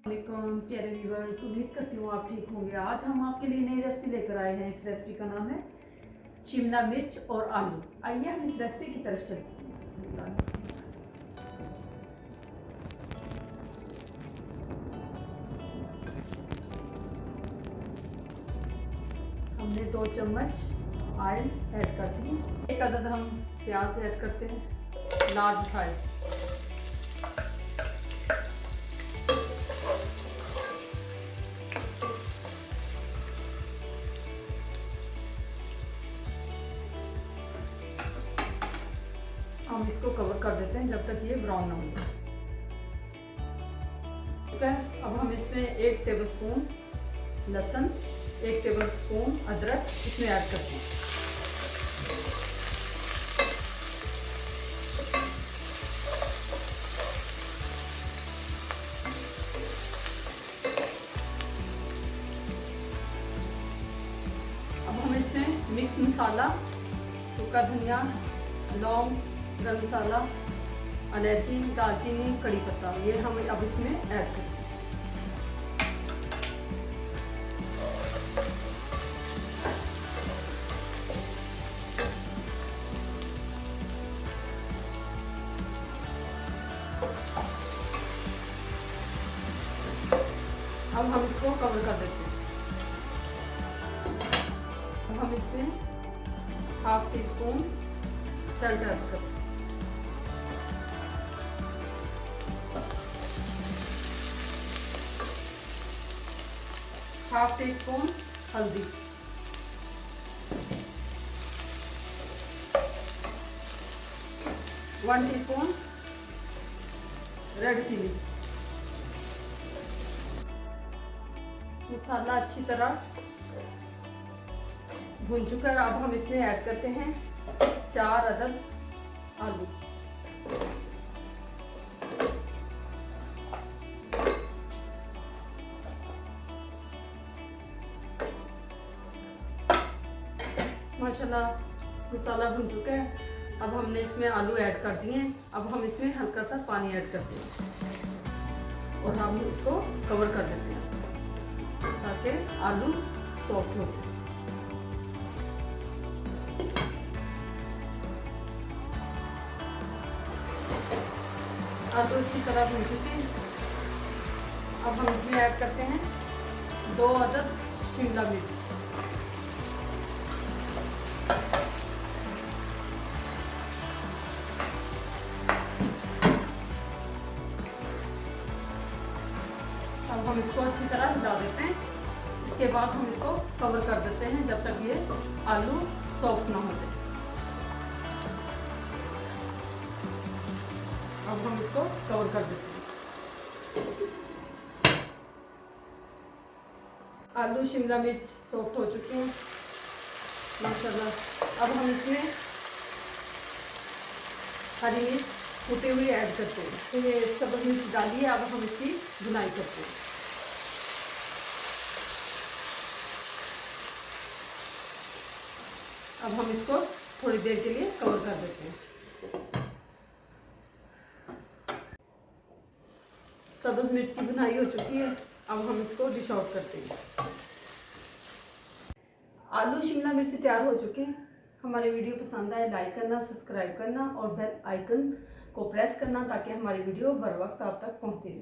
वालेकुम प्यारे व्यूवर्स, उम्मीद करती हूँ आप ठीक होंगे। आज हम आपके लिए नई रेसिपी लेकर आए हैं। इस रेसिपी का नाम है शिमला मिर्च और आलू। आइए हम इस रेसिपी की तरफ चलते हैं। हमने 2 चम्मच ऑयल ऐड कर दी। एक अदद हम प्याज ऐड करते हैं, लार्ज साइज। हम इसको कवर कर देते हैं जब तक ये ब्राउन ना हो। अब हम इसमें 1 टेबलस्पून लहसुन, 1 टेबलस्पून अदरक इसमें ऐड करते हैं। अब हम इसमें मिक्स मसाला, सूखा धनिया, लौंग, गरम मसाला, इलायची, दालचीनी, कड़ी पत्ता, ये हम अब इसमें ऐड करते हैं। अब हम इसको कवर कर देते हैं। अब हम इसमें 1/2 टीस्पून सॉल्ट ऐड करते हैं। हाफ टी स्पून हल्दी, 1 टीस्पून रेड चिली। मसाला अच्छी तरह भुन चुका है। अब हम इसमें ऐड करते हैं 4 अदद आलू। माशाल्लाह मसाला भुन चुका है। अब हमने इसमें आलू ऐड कर दिए हैं। अब हम इसमें हल्का सा पानी ऐड करते हैं और हम इसको कवर कर देते हैं ताकि आलू सॉफ्ट हो जाए। आलू अच्छी तरह भून चुके हैं। अब हम इसमें ऐड करते हैं 2 अदद शिमला मिर्च। अब हम इसको अच्छी तरह हिला देते हैं। इसके बाद हम इसको कवर कर देते हैं जब तक ये आलू सॉफ्ट ना हो जाए। अब हम इसको कवर कर देते हैं। आलू शिमला मिर्च सॉफ्ट हो चुके हैं माशाल्लाह। अब हम इसमें हरी मिर्च कुटी हुई ऐड करते हैं। तो ये सब्ज़ मिर्च डालिए। अब हम इसकी भुनाई करते हैं। अब हम इसको थोड़ी देर के लिए कवर कर देते हैं। सब्ज़ मिर्च की भुनाई हो चुकी है। अब हम इसको डिश आउट करते हैं। आलू शिमला मिर्च तैयार हो चुके हैं। हमारी वीडियो पसंद आए लाइक करना, सब्सक्राइब करना और बेल आइकन को प्रेस करना ताकि हमारी वीडियो बर वक्त आप तक पहुंचती रहे।